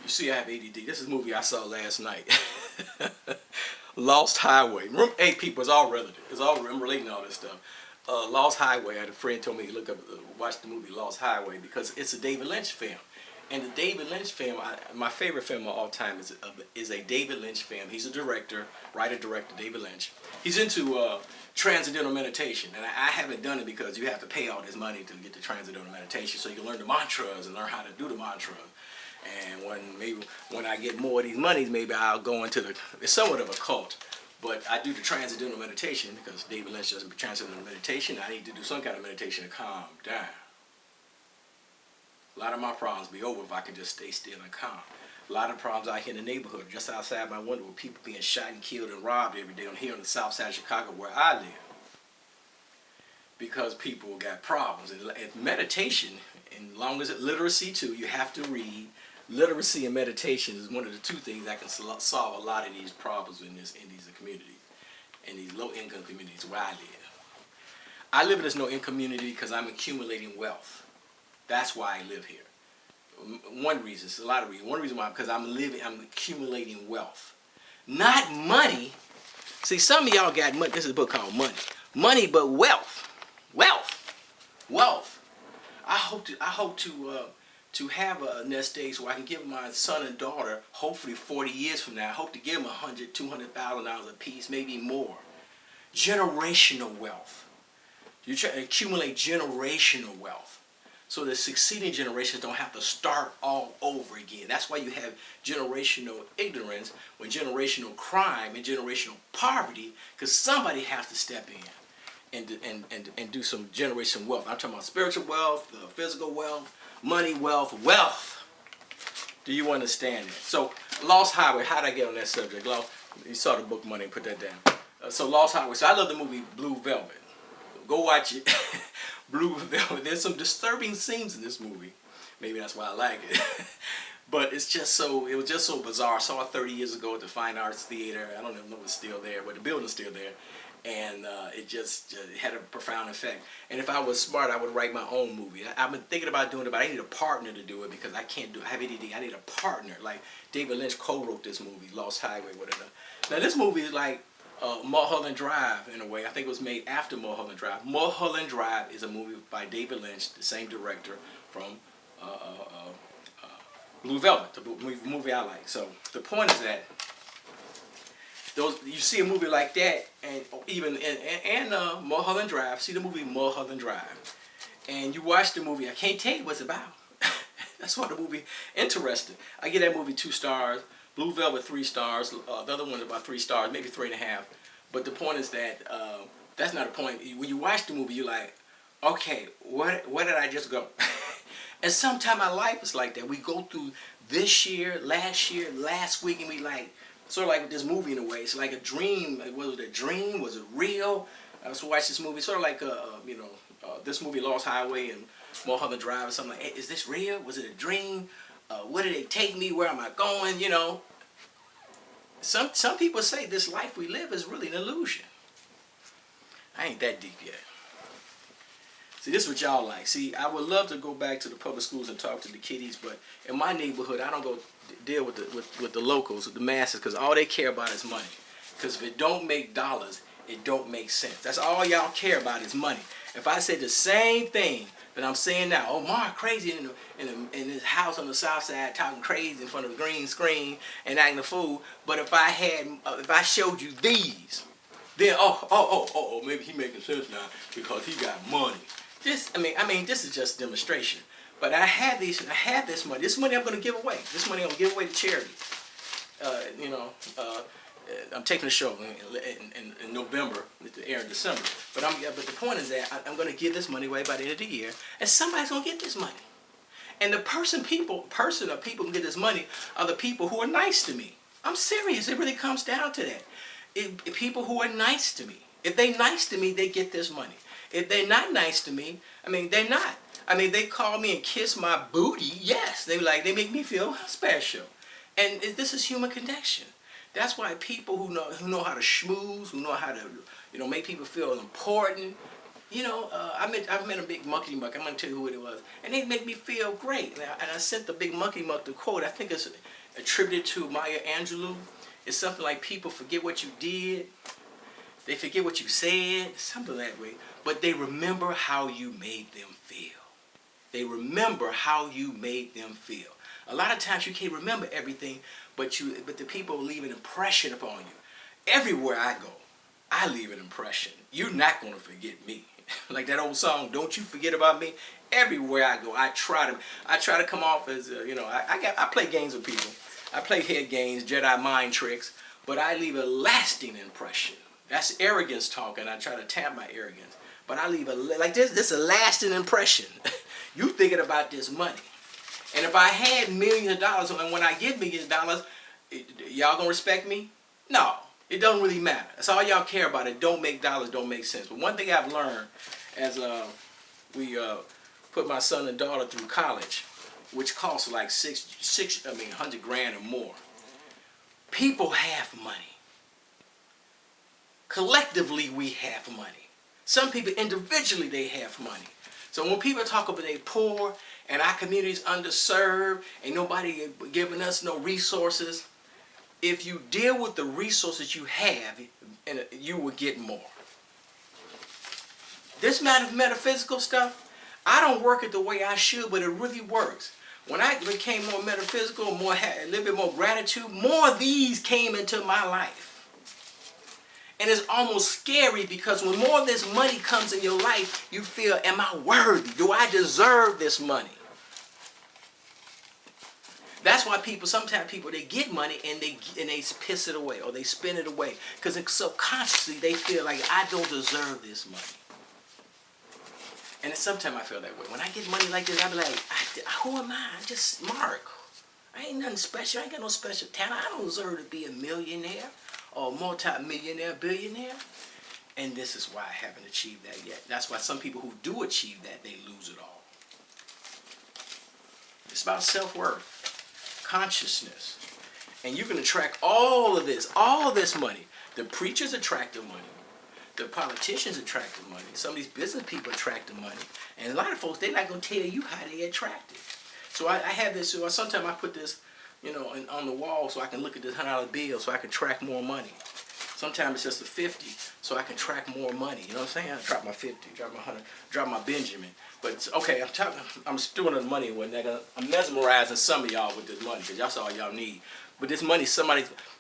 You see, I have ADD. This is a movie I saw last night. Lost Highway. Remember, hey, people, it's all relative. I'm relating to all this stuff. Lost Highway. I had a friend told me to look up, watch the movie Lost Highway because it's a David Lynch film. And the David Lynch film, my favorite film of all time is a David Lynch film. He's a director, writer-director, David Lynch. He's into transcendental meditation, and I haven't done it because you have to pay all this money to get the transcendental meditation, so you can learn the mantras and learn how to do the mantra. And when I get more of these monies, maybe I'll go into it's somewhat of a cult. But I do the transcendental meditation because David Lynch does transcendental meditation. I need to do some kind of meditation to calm down. A lot of my problems be over if I could just stay still and calm. A lot of problems out here in the neighborhood, just outside my window, with people being shot and killed and robbed every day. Here on the south side of Chicago where I live. Because people got problems. And meditation, and long as literacy too, you have to read. Literacy and meditation is one of the two things that can solve a lot of these problems in these communities, in these low-income communities where I live. I live in this low-income community because I'm accumulating wealth. That's why I live here. One reason, it's a lot of reasons. One reason why, because I'm accumulating wealth. Not money. See, some of y'all got money. This is a book called Money. Money, but wealth. Wealth. Wealth. I hope to have a nest egg so I can give my son and daughter, hopefully 40 years from now, I hope to give them $100,000, $200,000 a piece, maybe more. Generational wealth. You try to accumulate generational wealth so the succeeding generations don't have to start all over again. That's why you have generational ignorance, when generational crime and generational poverty, because somebody has to step in and do some generational wealth. I'm talking about spiritual wealth, physical wealth, money, wealth. Do you understand that? So, Lost Highway, how did I get on that subject? You saw the book Money, put that down. So, Lost Highway. So, I love the movie Blue Velvet. Go watch it. Blue Velvet. There's some disturbing scenes in this movie. Maybe that's why I like it. But it was just so bizarre. I saw it 30 years ago at the Fine Arts Theater. I don't even know if it's still there, but the building's still there. And it just had a profound effect. And if I was smart, I would write my own movie. I've been thinking about doing it, but I need a partner to do it because I can't do it. I have ADD. I need a partner. Like David Lynch co-wrote this movie, Lost Highway, whatever. Now this movie is like Mulholland Drive in a way. I think it was made after Mulholland Drive. Mulholland Drive is a movie by David Lynch, the same director from Blue Velvet, the movie I like. So the point is that you see a movie like that, and even Mulholland Drive. See the movie Mulholland Drive, and you watch the movie. I can't tell you what it's about. That's why the movie interesting. I give that movie 2 stars. Blue Velvet 3 stars. The other one about 3 stars, maybe 3.5. But the point is that that's not the point. When you watch the movie, you're like, okay, where did I just go? And sometimes my life is like that. We go through this year, last week, and we like. Sort of like with this movie in a way. It's like a dream. Was it a dream? Was it real? I was watching this movie. Sort of like this movie Lost Highway and Mulholland Drive or something like, hey, is this real? Was it a dream? Where did they take me? Where am I going? You know. Some people say this life we live is really an illusion. I ain't that deep yet. See, this is what y'all like. See, I would love to go back to the public schools and talk to the kiddies, but in my neighborhood, I don't go deal with the locals, with the masses, because all they care about is money. Because if it don't make dollars, it don't make sense. That's all y'all care about is money. If I say the same thing that I'm saying now, oh, Mark crazy in his house on the south side talking crazy in front of a green screen and acting a fool, but if I showed you these, then maybe he making sense now because he got money. I mean, this is just demonstration. But I have this money. This money I'm going to give away. This money I'm going to give away to charity. I'm taking a show in November, to air in December. But the point is that I'm going to give this money away by the end of the year, and somebody's going to get this money. And the people who get this money are the people who are nice to me. I'm serious. It really comes down to that. People who are nice to me. If they're nice to me, they get this money. If they're not nice to me, I mean, they're not. I mean, they call me and kiss my booty. Yes, they make me feel special. And this is human connection. That's why people who know how to schmooze, who know how to make people feel important, I met a big monkey muck. I'm gonna tell you who it was, and they make me feel great. And I sent the big monkey muck the quote. I think it's attributed to Maya Angelou. It's something like people forget what you did, they forget what you said, something that way, but they remember how you made them feel. They remember how you made them feel. A lot of times you can't remember everything, but the people leave an impression upon you. Everywhere I go, I leave an impression. You're not going to forget me. Like that old song, "Don't You Forget About Me." Everywhere I go, I try to come off as I play games with people. I play head games, Jedi mind tricks, but I leave a lasting impression. That's arrogance talking. I try to tap my arrogance, but I leave this is a lasting impression. You thinking about this money, and if I had millions of dollars, and when I get millions of dollars, y'all gonna respect me? No. It doesn't really matter. That's all y'all care about. It don't make dollars, don't make sense. But one thing I've learned as we put my son and daughter through college, which costs like 100 grand or more. People have money. Collectively, we have money. Some people individually, they have money. So when people talk about they poor and our community's underserved and nobody giving us no resources, if you deal with the resources you have, you will get more. This metaphysical stuff, I don't work it the way I should, but it really works. When I became more metaphysical, a little bit more gratitude, more of these came into my life. And it's almost scary because when more of this money comes in your life, you feel, am I worthy? Do I deserve this money? That's why sometimes people, they get money and they piss it away or they spend it away because subconsciously they feel like I don't deserve this money. And sometimes I feel that way. When I get money like this, I be like, who am I? I'm just Mark. I ain't nothing special. I ain't got no special talent. I don't deserve to be a millionaire or multi-millionaire, billionaire. And this is why I haven't achieved that yet. That's why some people who do achieve that, they lose it all. It's about self-worth. Consciousness, and you can attract all of this money. The preachers attract the money, the politicians attract the money, some of these business people attract the money, and a lot of folks, they're not going to tell you how they attract it. So I have this, so sometimes I put this, on the wall so I can look at this $100 bill so I can track more money. Sometimes it's just a 50 so I can track more money. You know what I'm saying? I drop my 50, drop my 100, drop my Benjamin. But okay, I'm stewing on the money. I'm mesmerizing some of y'all with this money because that's all y'all need. But this money,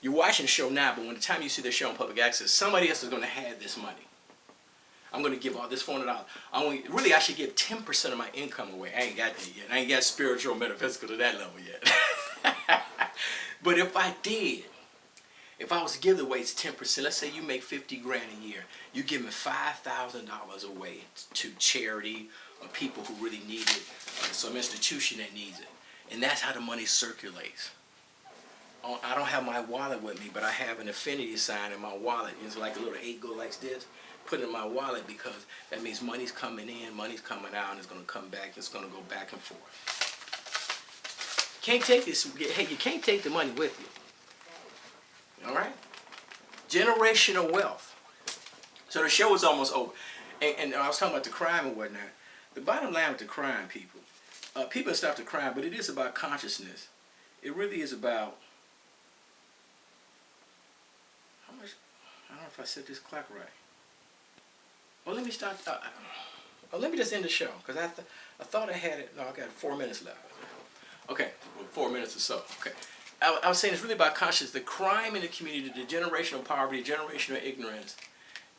you're watching the show now, but when the time you see the show on public access, somebody else is going to have this money. I'm going to give all this $400. I should give 10% of my income away. I ain't got that yet. I ain't got spiritual or metaphysical to that level yet. But if I did, if I was to give away 10%, let's say you make 50 grand a year, you give me $5,000 away to charity or people who really need it, or some institution that needs it. And that's how the money circulates. I don't have my wallet with me, but I have an infinity sign in my wallet. It's like a little 8 go like this. Put it in my wallet because that means money's coming in, money's coming out, and it's going to come back. It's going to go back and forth. Can't take this. Hey, you can't take the money with you. All right? Generational wealth. So the show is almost over. And I was talking about the crime and whatnot. The bottom line with the crime, people stop the crime, but it is about consciousness. It really is about how much. I don't know if I set this clock right. Well, let me start. Let me just end the show because I thought I had it. No, I got 4 minutes left. Okay, well, 4 minutes or so. Okay. I was saying it's really about consciousness. The crime in the community, the generational poverty, generational ignorance,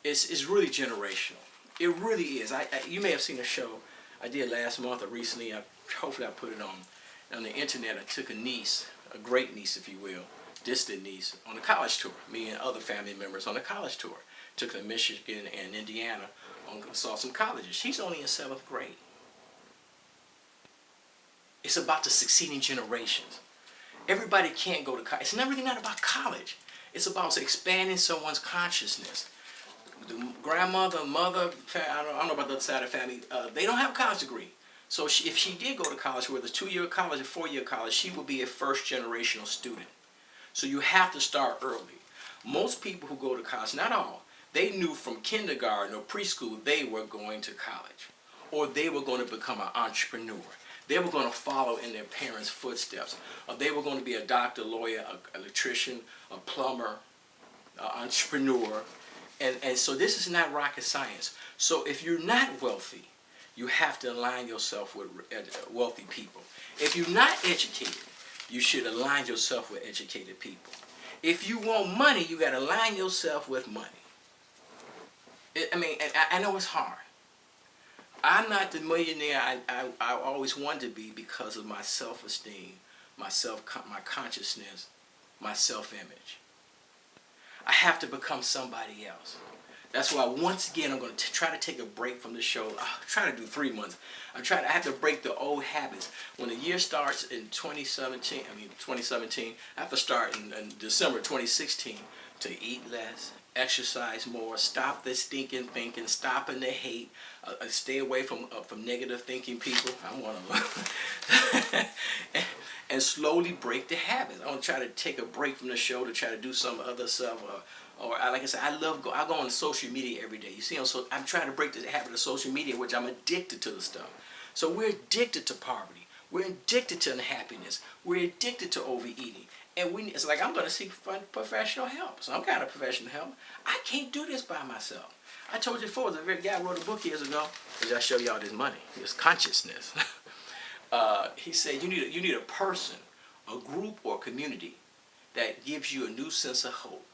is really generational. It really is. You may have seen a show I did last month or recently. Hopefully I put it on the internet. I took a niece, a great niece, if you will, distant niece, on a college tour. Me and other family members on a college tour. Took her to Michigan and Indiana. Saw some colleges. She's only in 7th grade. It's about the succeeding generations. Everybody can't go to college. It's really not about college. It's about expanding someone's consciousness. The grandmother, mother, I don't know about the other side of the family, they don't have a college degree. So if she did go to college, whether it's 2-year college or 4-year college, she would be a first generational student. So you have to start early. Most people who go to college, not all, They knew from kindergarten or preschool they were going to college, or they were going to become an entrepreneur. They were going to follow in their parents' footsteps, or they were going to be a doctor, lawyer, an electrician, a plumber, an entrepreneur. And so this is not rocket science. So if you're not wealthy, you have to align yourself with wealthy people. If you're not educated, you should align yourself with educated people. If you want money, you got to align yourself with money. I know it's hard. I'm not the millionaire I always wanted to be because of my self-esteem, my consciousness, my self-image. I have to become somebody else. That's why once again I'm going to try to take a break from the show. I'll try to do 3 months. I have to break the old habits. When the year starts in 2017, I have to start in December 2016 to eat less, exercise more, stop the stinking thinking, stopping the hate, stay away from negative thinking people. I'm one of them. and slowly break the habits. I want to try to take a break from the show to try to do some other stuff. Or like I said, I go on social media every day. You see, so I'm trying to break the habit of social media, which I'm addicted to the stuff. So we're addicted to poverty. We're addicted to unhappiness. We're addicted to overeating. And it's like I'm going to seek professional help. Some kind of professional help. I can't do this by myself. I told you before, the very guy who wrote a book years ago, because I show y'all this money, this consciousness. He said you need a person, a group, or a community that gives you a new sense of hope.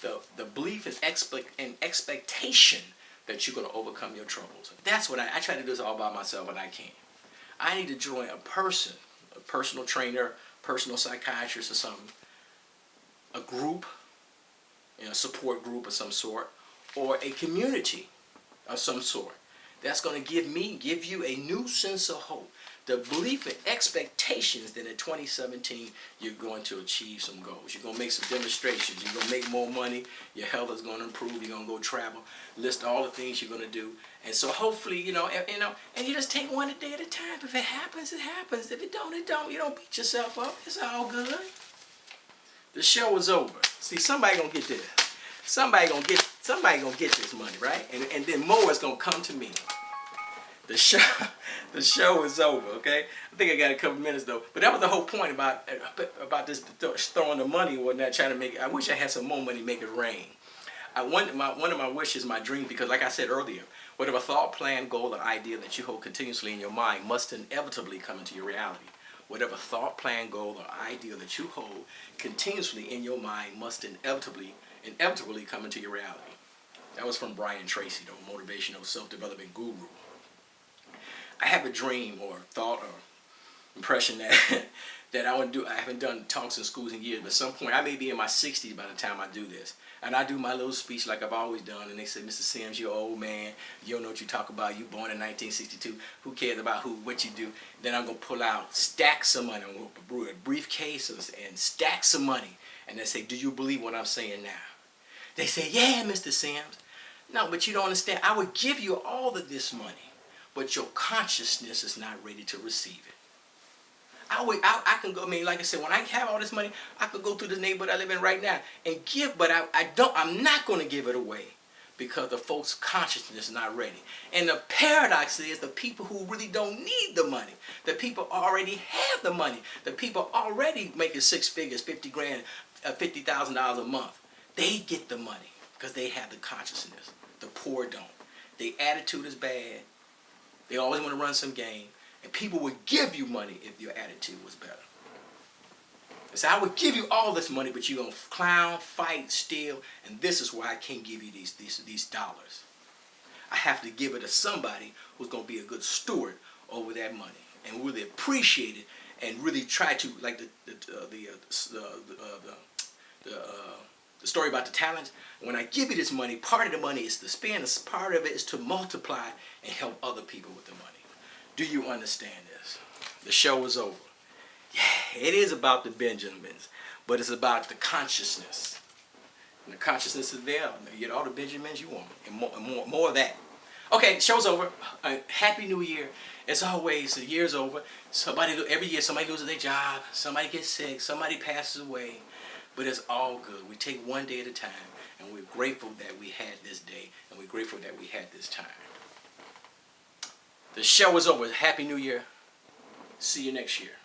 The belief and expectation that you're going to overcome your troubles. That's what I try to do this all by myself, but I can't. I need to join a person, a personal trainer, personal psychiatrist or something, a group, a support group of some sort, or a community of some sort. That's going to give you a new sense of hope. The belief and expectations that in 2017 you're going to achieve some goals. You're going to make some demonstrations. You're going to make more money. Your health is going to improve. You're going to go travel. List all the things you're going to do. And so hopefully, and you just take one a day at a time. If it happens, it happens. If it don't, it don't. You don't beat yourself up. It's all good. The show is over. See, somebody going to get this. Somebody going to get this money, right? And then more is going to come to me. The show is over, okay? I think I got a couple minutes though. But that was the whole point about this throwing the money or whatnot, trying to make it. I wish I had some more money to make it rain. One of my wishes, my dream, because like I said earlier, whatever thought, plan, goal, or idea that you hold continuously in your mind must inevitably come into your reality. Whatever thought, plan, goal, or idea that you hold continuously in your mind must inevitably come into your reality. That was from Brian Tracy, the motivational self-development guru. I have a dream or thought or impression that I want to do. I haven't done talks in schools in years, but at some point I may be in my 60s by the time I do this. And I do my little speech like I've always done, and they say, Mr. Sims, you're an old man. You don't know what you talk about. You born in 1962. Who cares about what you do? Then I'm going to pull out stacks of money, a briefcase and stacks of money. And they say, do you believe what I'm saying now? They say, yeah, Mr. Sims. No, but you don't understand. I would give you all of this money, but your consciousness is not ready to receive it. I can go, like I said, when I have all this money, I could go through the neighborhood I live in right now and give, but I'm not going to give it away because the folks' consciousness is not ready. And the paradox is the people who really don't need the money, the people already have the money, the people already making six figures, 50 grand, $50,000 a month, they get the money because they have the consciousness. The poor don't. Their attitude is bad. They always want to run some game. And people would give you money if your attitude was better. So I would give you all this money, but you're going to clown, fight, steal, and this is why I can't give you these dollars. I have to give it to somebody who's going to be a good steward over that money and really appreciate it and really try to, like the story about the talents. When I give you this money, part of the money is to spend, part of it is to multiply and help other people with the money. Do you understand this? The show is over. Yeah, it is about the Benjamins, but it's about the consciousness. And the consciousness is there. You get all the Benjamins you want, and more of that. Okay, the show's over. Happy New Year. As always, the year's over. Every year somebody loses their job, somebody gets sick, somebody passes away. But it's all good. We take one day at a time, and we're grateful that we had this day, and we're grateful that we had this time. The show is over. Happy New Year. See you next year.